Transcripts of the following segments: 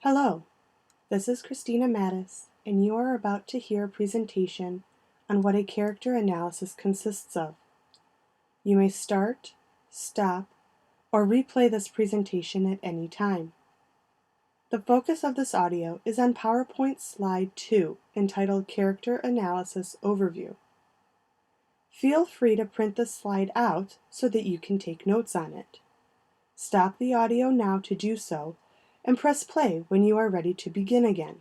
Hello, this is Christina Mattis, and you are about to hear a presentation on what a character analysis consists of. You may start, stop, or replay this presentation at any time. The focus of this audio is on PowerPoint Slide 2, entitled Character Analysis Overview. Feel free to print this slide out so that you can take notes on it. Stop the audio now to do so, and press play when you are ready to begin again.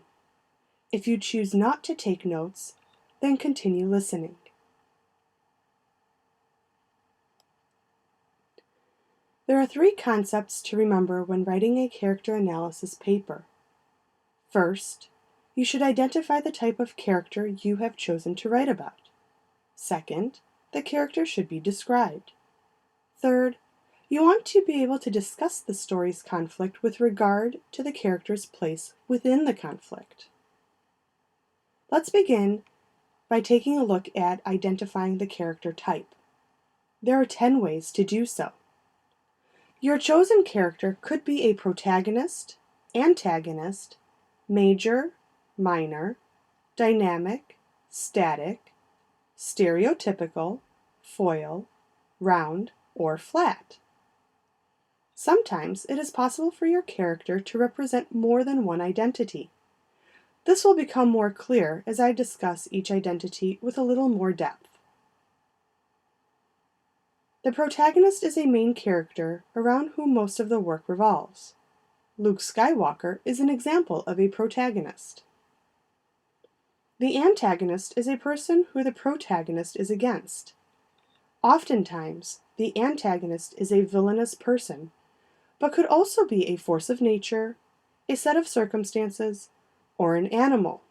If you choose not to take notes, then continue listening. There are three concepts to remember when writing a character analysis paper. First, you should identify the type of character you have chosen to write about. Second, the character should be described. Third, you want to be able to discuss the story's conflict with regard to the character's place within the conflict. Let's begin by taking a look at identifying the character type. There are 10 ways to do so. Your chosen character could be a protagonist, antagonist, major, minor, dynamic, static, stereotypical, foil, round, or flat. Sometimes it is possible for your character to represent more than one identity. This will become more clear as I discuss each identity with a little more depth. The protagonist is a main character around whom most of the work revolves. Luke Skywalker is an example of a protagonist. The antagonist is a person who the protagonist is against. Oftentimes, the antagonist is a villainous person, but could also be a force of nature, a set of circumstances, or an animal.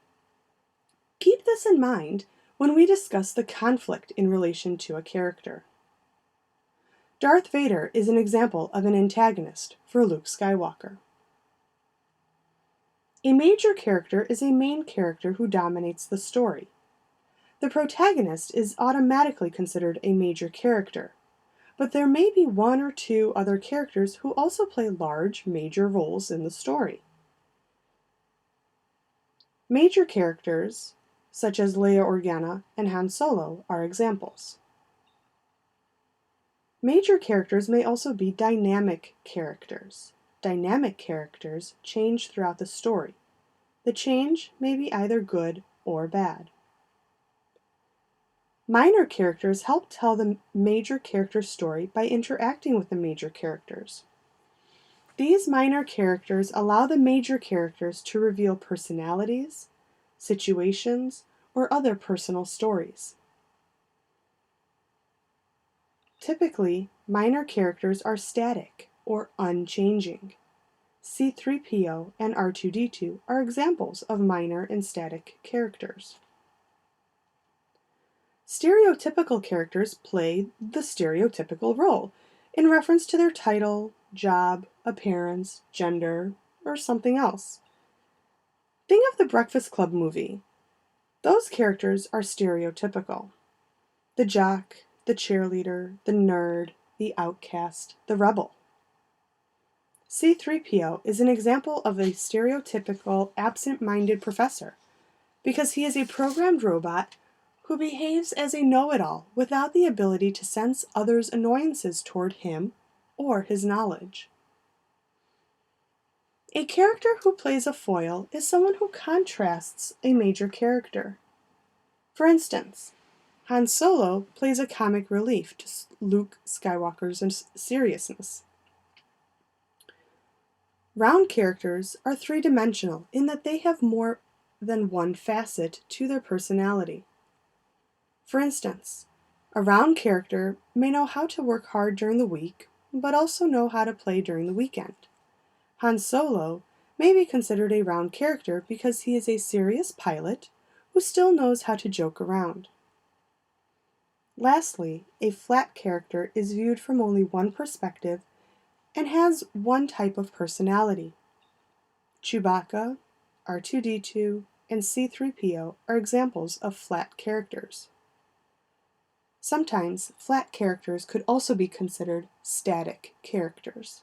Keep this in mind when we discuss the conflict in relation to a character. Darth Vader is an example of an antagonist for Luke Skywalker. A major character is a main character who dominates the story. The protagonist is automatically considered a major character, but there may be one or two other characters who also play large, major roles in the story. Major characters, such as Leia Organa and Han Solo, are examples. Major characters may also be dynamic characters. Dynamic characters change throughout the story. The change may be either good or bad. Minor characters help tell the major character's story by interacting with the major characters. These minor characters allow the major characters to reveal personalities, situations, or other personal stories. Typically, minor characters are static or unchanging. C-3PO and R2-D2 are examples of minor and static characters. Stereotypical characters play the stereotypical role in reference to their title, job, appearance, gender, or something else. Think of the Breakfast Club movie. Those characters are stereotypical. The jock, the cheerleader, the nerd, the outcast, the rebel. C-3PO is an example of a stereotypical absent-minded professor because he is a programmed robot who behaves as a know-it-all without the ability to sense others' annoyances toward him or his knowledge. A character who plays a foil is someone who contrasts a major character. For instance, Han Solo plays a comic relief to Luke Skywalker's seriousness. Round characters are three-dimensional in that they have more than one facet to their personality. For instance, a round character may know how to work hard during the week, but also know how to play during the weekend. Han Solo may be considered a round character because he is a serious pilot who still knows how to joke around. Lastly, a flat character is viewed from only one perspective and has one type of personality. Chewbacca, R2-D2, and C-3PO are examples of flat characters. Sometimes, flat characters could also be considered static characters.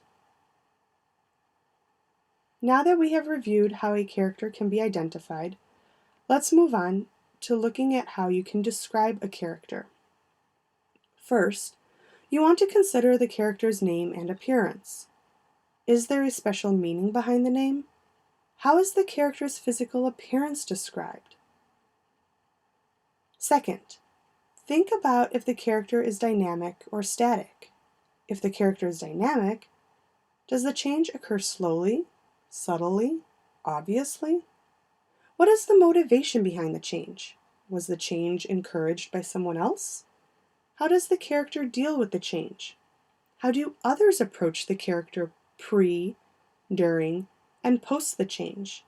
Now that we have reviewed how a character can be identified, let's move on to looking at how you can describe a character. First, you want to consider the character's name and appearance. Is there a special meaning behind the name? How is the character's physical appearance described? Second, think about if the character is dynamic or static. If the character is dynamic, does the change occur slowly, subtly, obviously? What is the motivation behind the change? Was the change encouraged by someone else? How does the character deal with the change? How do others approach the character pre, during, and post the change?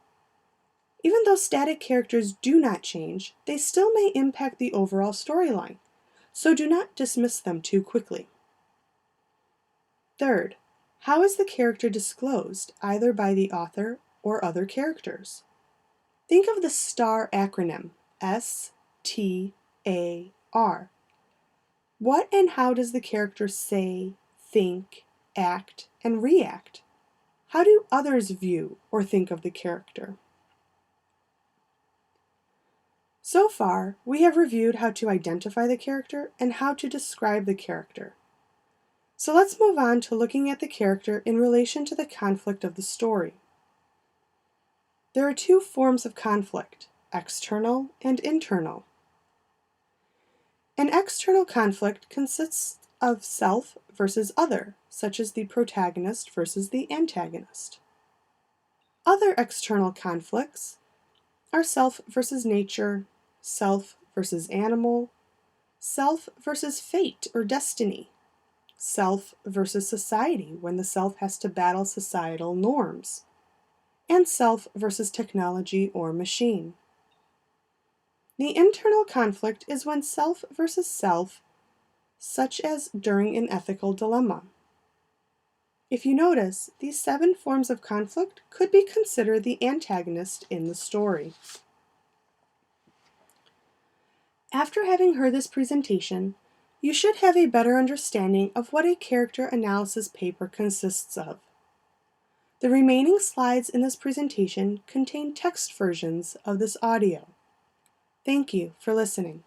Even though static characters do not change, they still may impact the overall storyline, so do not dismiss them too quickly. Third, how is the character disclosed, either by the author or other characters? Think of the STAR acronym, S-T-A-R. What and how does the character say, think, act, and react? How do others view or think of the character? So far, we have reviewed how to identify the character and how to describe the character. So let's move on to looking at the character in relation to the conflict of the story. There are two forms of conflict, external and internal. An external conflict consists of self versus other, such as the protagonist versus the antagonist. Other external conflicts are self versus nature, self versus animal, self versus fate or destiny, self versus society when the self has to battle societal norms, and self versus technology or machine. The internal conflict is when self versus self, such as during an ethical dilemma. If you notice, these 7 forms of conflict could be considered the antagonist in the story. After having heard this presentation, you should have a better understanding of what a character analysis paper consists of. The remaining slides in this presentation contain text versions of this audio. Thank you for listening.